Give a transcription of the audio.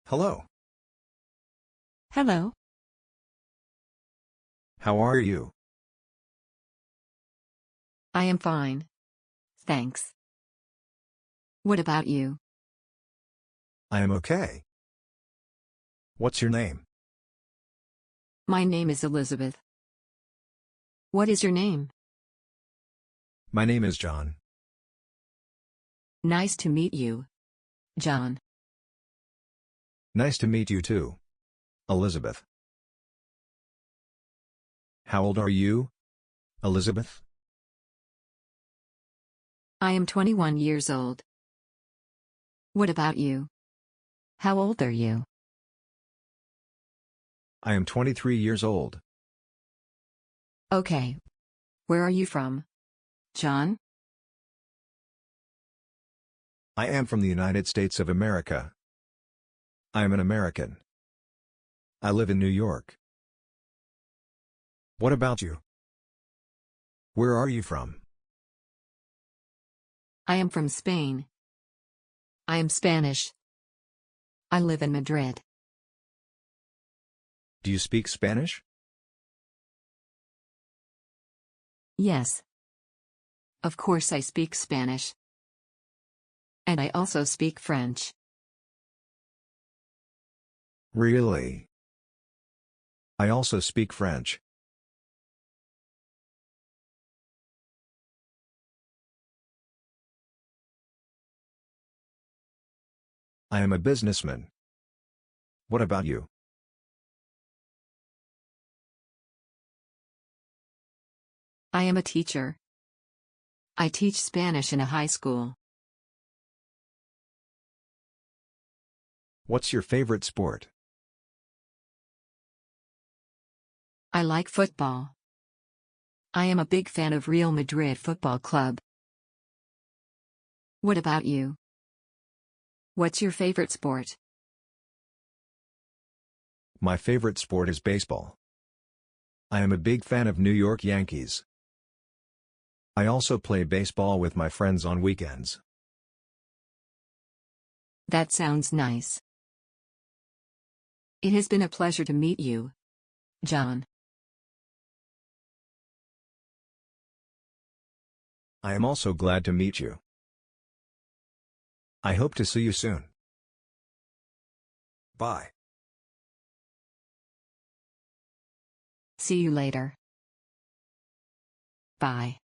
Hello. Hello, How are you? I am fine. Thanks. What about you? I am okay. What's your name? My name is Elizabeth. What is your name? My name is John. Nice to meet you, John. Nice to meet you too, Elizabeth. How old are you, Elizabeth? I am 21 years old. What about you? How old are you? I am 23 years old. Okay. Where are you from, John? I am from the United States of America. I am an American. I live in New York. What about you? Where are you from? I am from Spain. I am Spanish. I live in Madrid. Do you speak Spanish? Yes. Of course I speak Spanish. And I also speak French. Really? I also speak French. I am a businessman. What about you? I am a teacher. I teach Spanish in a high school. What's your favorite sport? I like football. I am a big fan of Real Madrid Football Club. What about you? What's your favorite sport? My favorite sport is baseball. I am a big fan of New York Yankees. I also play baseball with my friends on weekends. That sounds nice. It has been a pleasure to meet you, John. I am also glad to meet you. I hope to see you soon. Bye. See you later. Bye.